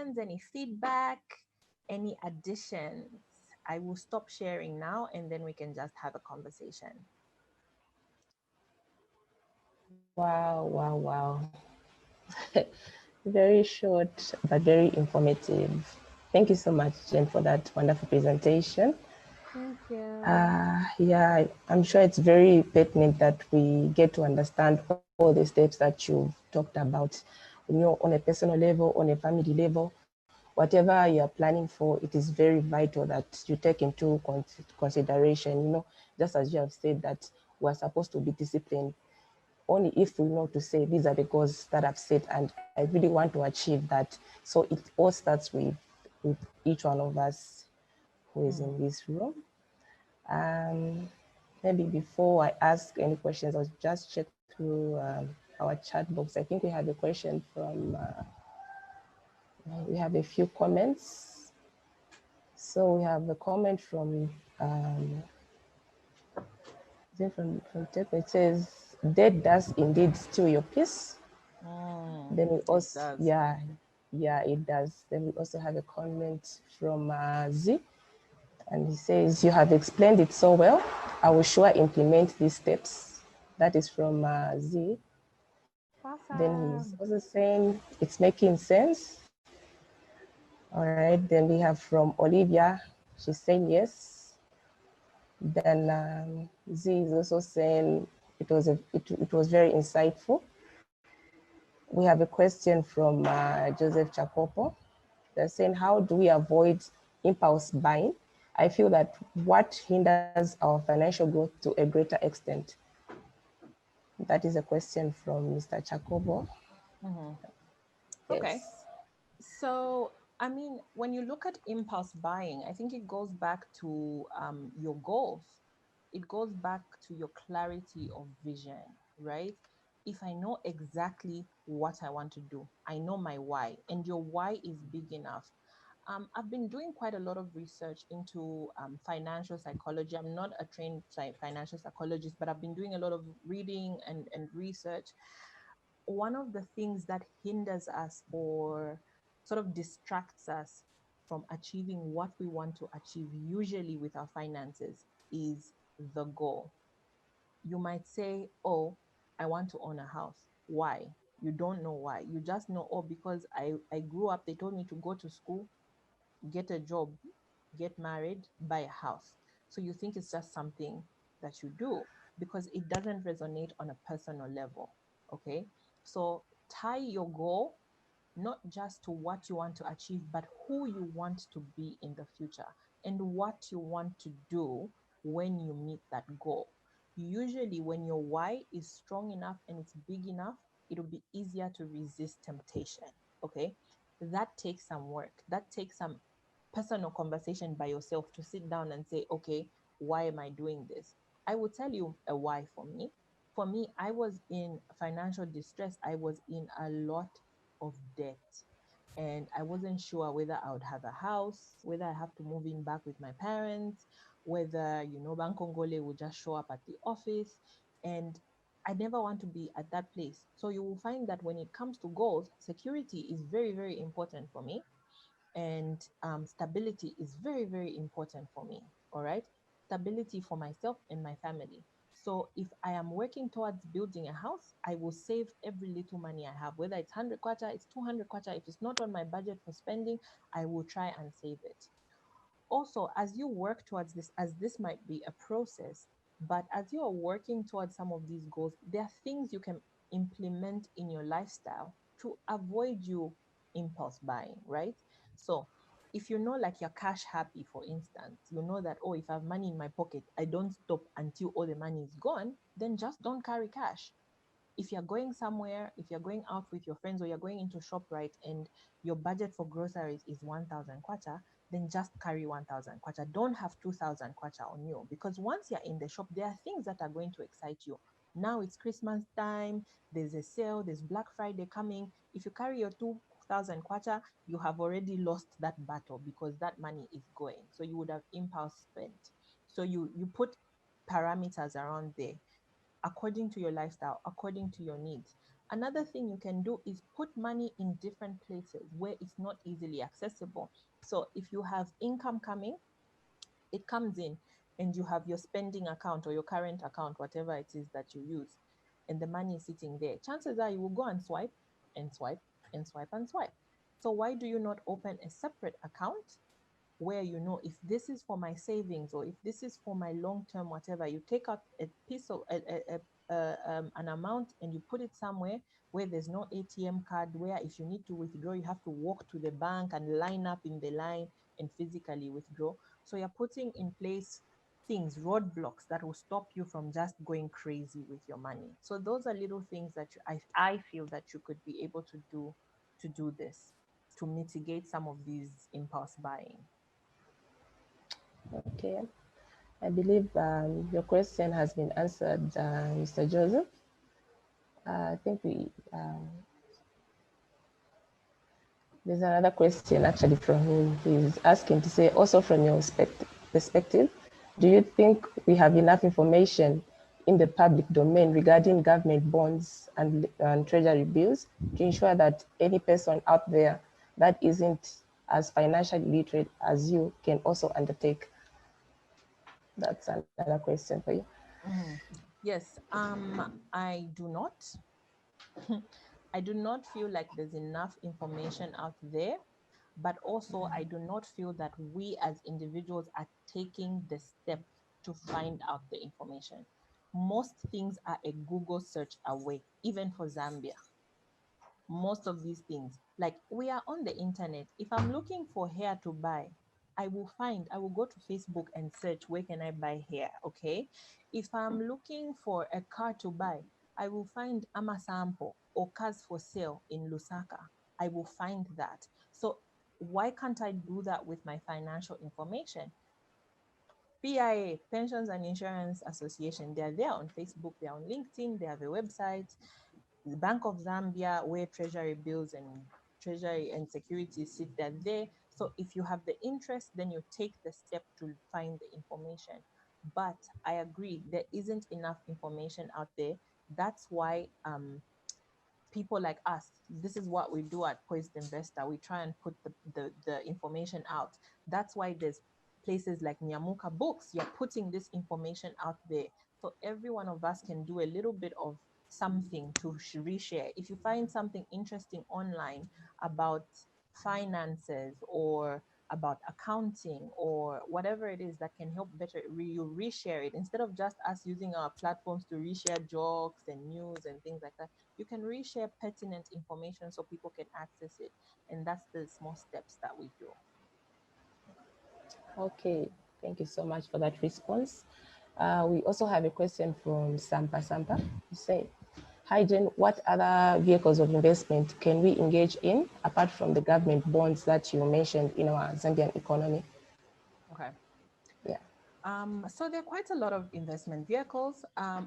questions, any feedback, any additions? I will stop sharing now and then we can just have a conversation. Wow, wow, wow. Very short, but very informative. Thank you so much, Jen, for that wonderful presentation. Thank you. Yeah, I'm sure it's very pertinent that we get to understand all the steps that you've talked about, on a personal level, on a family level, whatever you are planning for, it is very vital that you take into consideration, just as you have said that we're supposed to be disciplined only if we know to say these are the goals that I've set and I really want to achieve that. So it all starts with each one of us who is in this room. Maybe before I ask any questions, I'll just check through our chat box. I think we have a question from, we have a few comments. So we have a comment from Tech. It says, debt does indeed steal your peace. Then we It also, does. yeah, it does. Then we also have a comment from Z, and he says, you have explained it so well. I will sure implement these steps. That is from Z. Then he's Awesome. also saying it's making sense. All right. Then we have from Olivia. She's saying yes. Then Z is also saying it was very insightful. We have a question from Joseph Chakopo. They're saying, how do we avoid impulse buying? I feel that what hinders our financial growth to a greater extent? That is a question from Mr. Chakobo. Okay. Yes. So, I mean, when you look at impulse buying, I think it goes back to your goals. It goes back to your clarity of vision, right? If I know exactly what I want to do, I know my why, and your why is big enough. I've been doing quite a lot of research into financial psychology. I'm not a trained financial psychologist, but I've been doing a lot of reading and research. One of the things that hinders us or sort of distracts us from achieving what we want to achieve, usually with our finances, is the goal. You might say, oh, I want to own a house. Why? You don't know why. You just know, oh, because I grew up, they told me to go to school, get a job, get married, buy a house. So you think it's just something that you do because it doesn't resonate on a personal level. Okay. So tie your goal not just to what you want to achieve, but who you want to be in the future and what you want to do when you meet that goal. Usually, when your why is strong enough and it's big enough, it'll be easier to resist temptation. Okay. That takes some work. That takes some personal conversation by yourself to sit down and say, okay, why am I doing this? I will tell you a why for me. For me, I was in financial distress. I was in a lot of debt. And I wasn't sure whether I would have a house, whether I have to move in back with my parents, whether, Bankongole will just show up at the office. And I never want to be at that place. So you will find that when it comes to goals, security is very, very important for me, and stability is very, very important for me. All right. Stability for myself and my family. So if I am working towards building a house, I will save every little money I have, whether it's 100 kwacha, it's 200 kwacha. If it's not on my budget for spending, I will try and save it. Also, as you work towards this, as this might be a process, but as you are working towards some of these goals, there are things you can implement in your lifestyle to avoid you impulse buying, right? So if you know, like, you're cash happy, for instance, you know that, oh, if I have money in my pocket, I don't stop until all the money is gone, then just don't carry cash. If you're going somewhere, if you're going out with your friends or you're going into ShopRite and your budget for groceries is 1,000 kwacha, then just carry 1,000 kwacha. Don't have 2,000 kwacha on you, because once you're in the shop, there are things that are going to excite you. Now it's Christmas time, there's a sale, there's Black Friday coming. If you carry your 2,000 kwacha, you have already lost that battle because that money is going. So you would have impulse spent. So you put parameters around there according to your lifestyle, according to your needs. Another thing you can do is put money in different places where it's not easily accessible. So if you have income coming, it comes in, and you have your spending account or your current account, whatever it is that you use, and the money is sitting there, chances are you will go and swipe and swipe and swipe and swipe. So why do you not open a separate account where, you know, if this is for my savings or if this is for my long term whatever, you take out a piece of an amount and you put it somewhere where there's no ATM card, where if you need to withdraw you have to walk to the bank and line up in the line and physically withdraw. So you're putting in place things, roadblocks that will stop you from just going crazy with your money. So those are little things that I feel that you could be able to do this, to mitigate some of these impulse buying. Okay. I believe your question has been answered, Mr. Joseph. I think there's another question actually from him. He's asking to say, also from your perspective, do you think we have enough information in the public domain regarding government bonds and treasury bills to ensure that any person out there that isn't as financially literate as you can also undertake? That's another question for you. Mhm. Yes, I do not. I do not feel like there's enough information out there, but also I do not feel that we as individuals are taking the step to find out the information. Most things are a Google search away, even for Zambia. Most of these things, like, we are on the internet. If I'm looking for hair to buy, I will go to Facebook and search, where can I buy hair? Okay. If I'm looking for a car to buy, I will find Amasampo or cars for sale in Lusaka. I will find that. So why can't I do that with my financial information? PIA, Pensions and Insurance Association, they're there on Facebook, they're on LinkedIn, they have a website. The Bank of Zambia, where treasury bills and treasury and securities sit, they're there. So if you have the interest, then you take the step to find the information. But I agree, there isn't enough information out there. That's why people like us, this is what we do at Poised Investor. We try and put the information out. That's why there's places like Nyamuka Books. You're putting this information out there. So every one of us can do a little bit of something to reshare. If you find something interesting online about finances or about accounting or whatever it is that can help better, you reshare it instead of just us using our platforms to reshare jokes and news and things like that. You can reshare pertinent information so people can access it. And that's the small steps that we do. Okay, thank you so much for that response. We also have a question from Sampa Sampa. You say, hi Jen, what other vehicles of investment can we engage in apart from the government bonds that you mentioned in our Zambian economy? Okay. Yeah. So there are quite a lot of investment vehicles.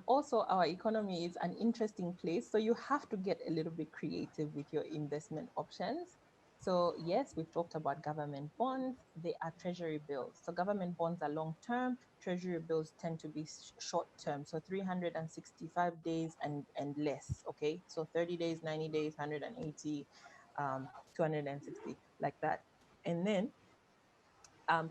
Also, our economy is an interesting place, so you have to get a little bit creative with your investment options. So yes, we've talked about government bonds. They are treasury bills. So government bonds are long term. Treasury bills tend to be short term. So 365 days and less. Okay. So 30 days, 90 days, 180, 260, like that. And then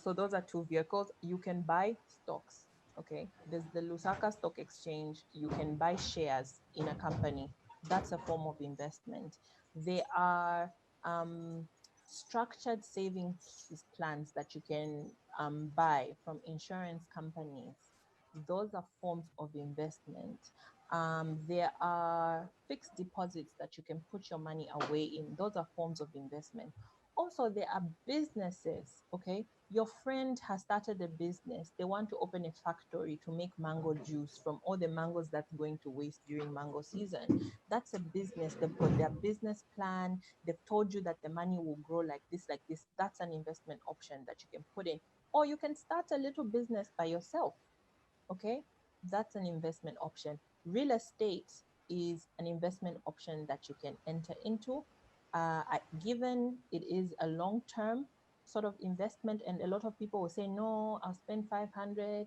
so those are two vehicles. You can buy stocks. Okay. There's the Lusaka Stock Exchange. You can buy shares in a company. That's a form of investment. There are structured savings plans that you can buy from insurance companies. Those are forms of investment. There are fixed deposits that you can put your money away in. Those are forms of investment. Also, there are businesses. Okay, your friend has started a business. They want to open a factory to make mango juice from all the mangoes that's going to waste during mango season. That's a business. They've got their business plan. They've told you that the money will grow like this, like this. That's an investment option that you can put in. Or you can start a little business by yourself. Okay, that's an investment option. Real estate is an investment option that you can enter into. Given it is a long term sort of investment, and a lot of people will say, no, I'll spend 500.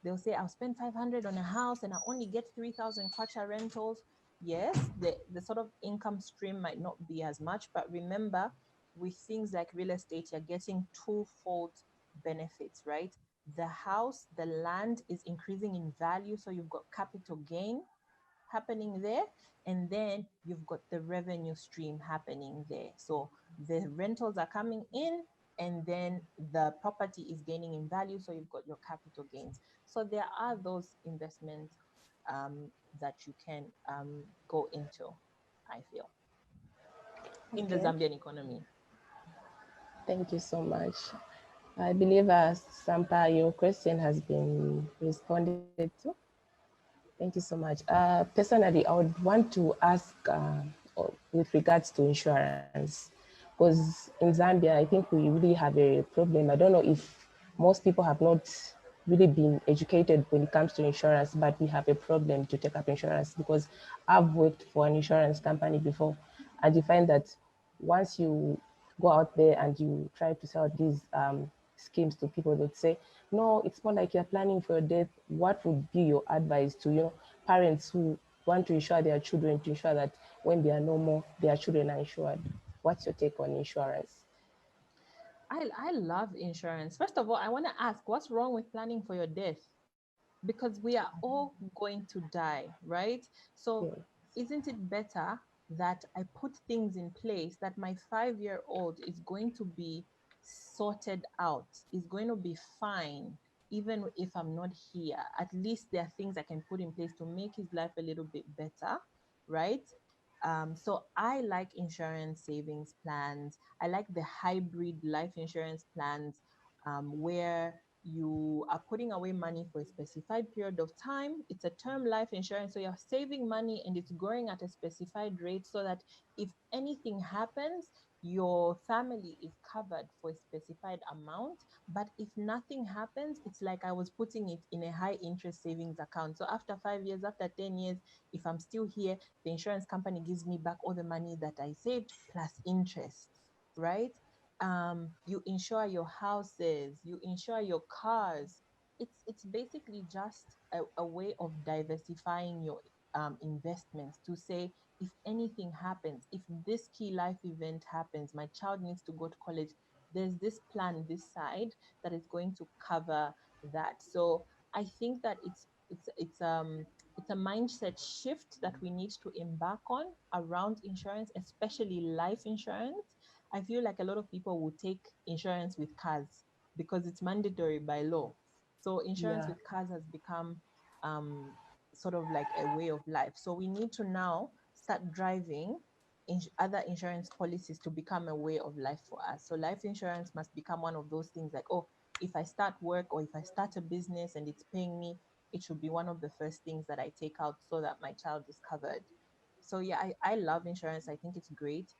They'll say, I'll spend 500 on a house and I only get 3,000 kwacha rentals. yes, the sort of income stream might not be as much, but remember, with things like real estate, you're getting twofold benefits, right? The house, the land is increasing in value, so you've got capital gain happening there, and then you've got the revenue stream happening there. So the rentals are coming in, and then the property is gaining in value, so you've got your capital gains. So there are those investments um, that you can go into, I feel, in the Okay, Zambian economy. thank you so much. I believe, Sampa, your question has been responded to. Thank you so much. Personally, I would want to ask with regards to insurance, because in Zambia, I think we really have a problem. I don't know if most people have not really been educated when it comes to insurance, but we have a problem to take up insurance, because I've worked for an insurance company before, and you find that once you go out there and you try to sell these schemes to people, they'd say, no, it's more like you're planning for your death. What would be your advice to, parents who want to insure their children, to ensure that when they are no more, their children are insured? What's your take on insurance? I love insurance. First of all, I want to ask, what's wrong with planning for your death? Because we are all going to die, right? So, Yeah. isn't it better that I put things in place that my 5 year old is going to be sorted out, is going to be fine, even if I'm not here? At least there are things I can put in place to make his life a little bit better, right? So I like insurance savings plans. I like the hybrid life insurance plans where you are putting away money for a specified period of time. It's a term life insurance. So you're saving money and it's growing at a specified rate so that if anything happens, your family is covered for a specified amount. But if nothing happens, it's like I was putting it in a high interest savings account. So after 5 years, after 10 years, if I'm still here, the insurance company gives me back all the money that I saved plus interest, right? You insure your houses, you insure your cars. It's basically just a way of diversifying your investments to say if anything happens, if this key life event happens, my child needs to go to college, there's this plan this side that is going to cover that. So I think that it's a mindset shift that we need to embark on around insurance, especially life insurance. I feel like a lot of people will take insurance with cars because it's mandatory by law. So insurance Yeah. with cars has become um, sort of like a way of life. So we need to now start driving other insurance policies to become a way of life for us. So life insurance must become one of those things like, oh, if I start work or if I start a business and it's paying me, it should be one of the first things that I take out so that my child is covered. So yeah, I love insurance. I think it's great.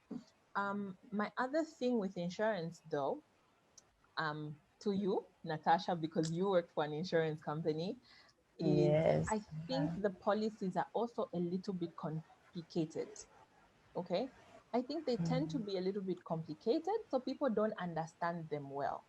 My other thing with insurance though, to you, Natasha, because you work for an insurance company, is Yes. I think the policies are also a little bit complicated. Okay. I think they tend to be a little bit complicated, so people don't understand them well.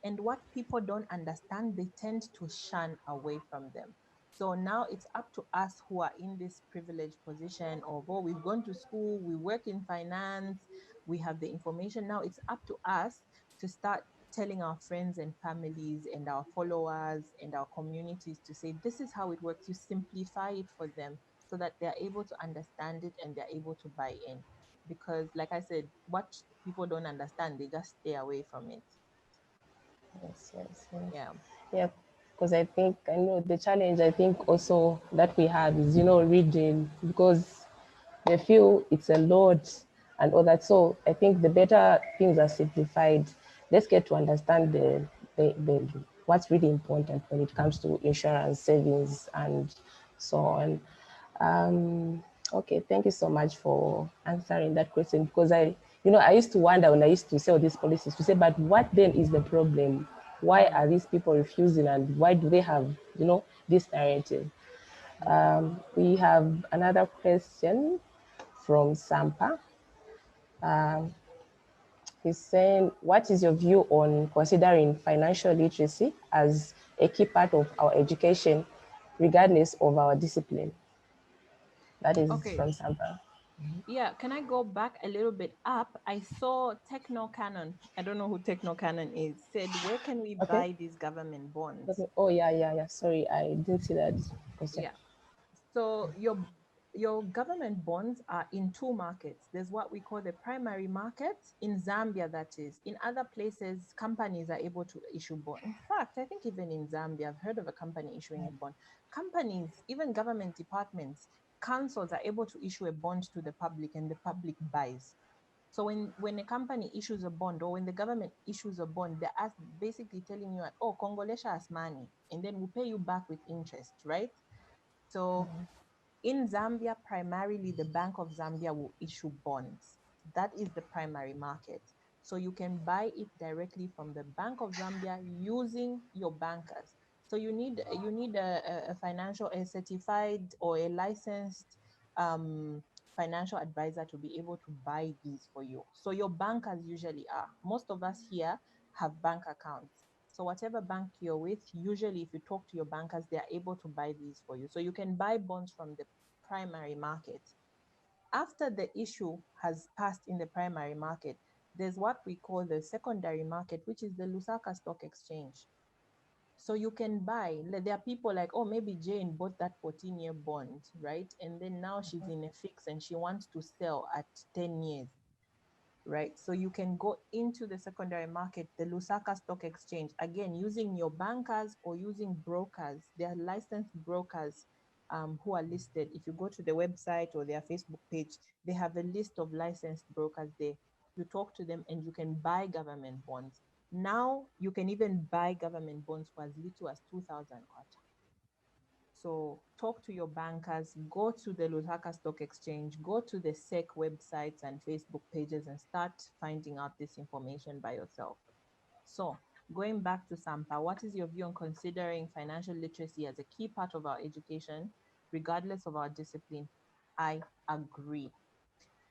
And what people don't understand, they tend to shun away from them. So now it's up to us who are in this privileged position of, oh, we've gone to school, we work in finance, we have the information. Now it's up to us to start telling our friends and families and our followers and our communities to say, this is how it works. You simplify it for them so that they're able to understand it and they're able to buy in. Because, like I said, what people don't understand, they just stay away from it. Yes, yes, yes. Yeah. Yeah, because I know the challenge I think also that we have is, reading, because they feel it's a lot and all that. So I think the better things are simplified. Let's get to understand the what's really important when it comes to insurance, savings, and so on. Um, okay, thank you so much for answering that question, because I used to wonder when I used to sell these policies to say, but what then is the problem? Why are Mm. these people refusing, and why do they have, this narrative? We have another question from Sampa. He's saying, what is your view on considering financial literacy as a key part of our education, regardless of our discipline? That is Okay. from Sampa. Yeah, can I go back a little bit up? I saw Techno Cannon. I don't know who Techno Cannon is. Said, where can we Okay. buy these government bonds? Okay. Oh yeah, yeah, yeah. Sorry, I didn't see that question. Yeah. So your government bonds are in two markets. There's what we call the primary market in Zambia, that is. In other places, companies are able to issue bond. In fact, I think even in Zambia, I've heard of a company issuing a bond. Companies, even government departments, councils are able to issue a bond to the public and the public buys. So when a company issues a bond or when the government issues a bond, they're basically telling you, like, oh, Congolese has money, and then we'll pay you back with interest, right? So in Zambia, primarily the Bank of Zambia will issue bonds. That is the primary market. So you can buy it directly from the Bank of Zambia using your bankers. So you need a financial, a certified or a licensed financial advisor to be able to buy these for you. So your bankers usually are. Most of us here have bank accounts. So whatever bank you're with, usually if you talk to your bankers, they are able to buy these for you. So you can buy bonds from the primary market. After the issue has passed in the primary market, there's what we call the secondary market, which is the Lusaka Stock Exchange. So you can buy, there are people like, oh, maybe Jane bought that 14-year bond, right? And then now she's in a fix and she wants to sell at 10 years, right? So you can go into the secondary market, the Lusaka Stock Exchange, again, using your bankers or using brokers. They are licensed brokers who are listed. If you go to the website or their Facebook page, they have a list of licensed brokers there. You talk to them and you can buy government bonds. Now you can even buy government bonds for as little as 2,000 kwacha. So talk to your bankers, go to the Lusaka Stock Exchange, go to the SEC websites and Facebook pages and start finding out this information by yourself. So going back to Sampa, what is your view on considering financial literacy as a key part of our education, regardless of our discipline? I agree.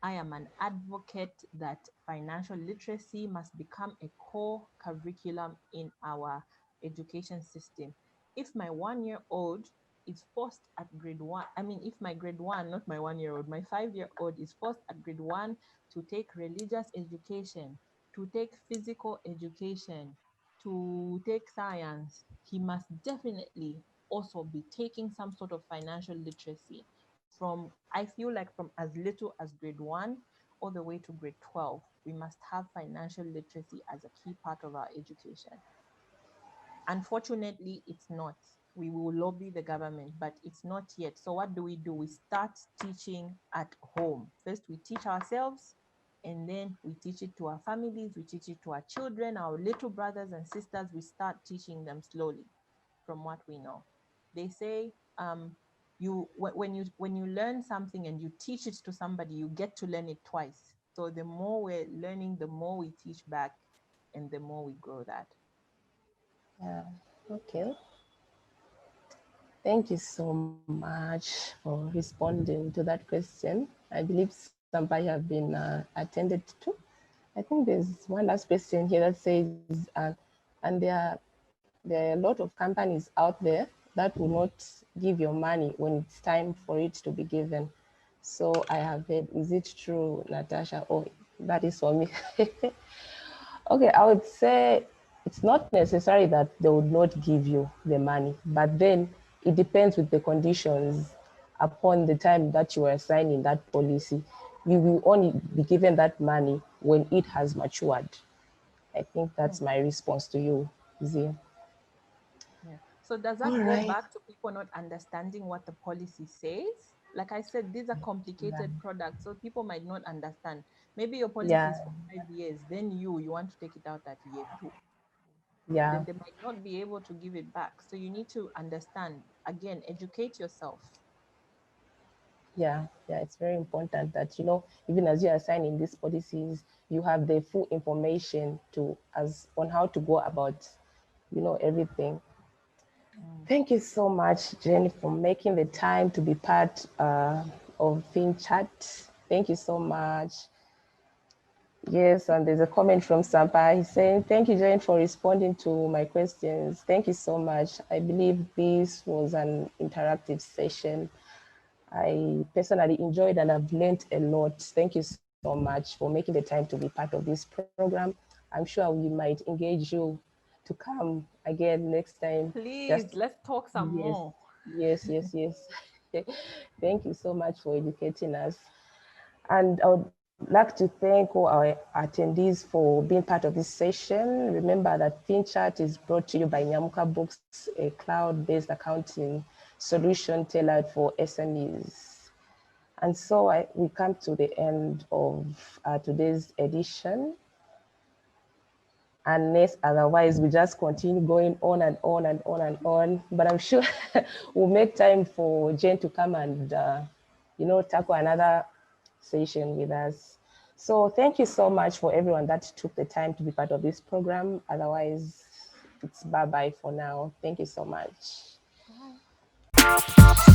I am an advocate that financial literacy must become a core curriculum in our education system. If my 1 year old is forced at grade one, I mean, if my grade one, not my 1 year old, my 5 year old is forced at grade one to take religious education, to take physical education, to take science, he must definitely also be taking some sort of financial literacy from, I feel like from as little as grade one all the way to grade 12. We must have financial literacy as a key part of our education. Unfortunately, it's not. We will lobby the government, but it's not yet. So, what do? We start teaching at home. First, we teach ourselves, and then we teach it to our families, we teach it to our children, our little brothers and sisters. We start teaching them slowly from what we know. They say when you learn something and you teach it to somebody, you get to learn it twice. So the more we're learning, the more we teach back, and the more we grow that. Yeah. Okay. Thank you so much for responding to that question. I believe Sampai have been attended to. I think there's one last question here that says, and there are a lot of companies out there that will not give your money when it's time for it to be given. So I have heard, is it true, Natasha? Oh, that is for me. Okay, I would say it's not necessary that they would not give you the money, but then it depends with the conditions upon the time that you are signing that policy. You will only be given that money when it has matured. I think Hmm. that's my response to you, Z. Yeah. So does All that go right. back to people not understanding what the policy says? Like I said, these are Yeah. complicated products, so people might not understand. Maybe your policy Yeah. is for 5 years, then you want to take it out at year two. Yeah. Then they might not be able to give it back. So you need to understand. Again, educate yourself. Yeah, yeah, it's very important that, even as you are signing these policies, you have the full information to as on how to go about, everything. Mm. Thank you so much, Jane, for making the time to be part of FinChat. Thank you so much. Yes, and there's a comment from Sampa. He's saying, thank you, Jane, for responding to my questions. Thank you so much. I believe this was an interactive session. I personally enjoyed and I've learned a lot. Thank you so much for making the time to be part of this program. I'm sure we might engage you to come again next time. Just Please, let's talk some yes, more. yes. Thank you so much for educating us. And I would like to thank all our attendees for being part of this session. Remember that FinChat is brought to you by Nyamuka Books, a cloud-based accounting solution tailored for SMEs. And so we come to the end of today's edition. Unless otherwise, we just continue going on and on and on and on. But I'm sure we'll make time for Jayne to come and, tackle another session with us. So thank you so much for everyone that took the time to be part of this program. Otherwise, it's bye-bye for now. Thank you so much. Bye.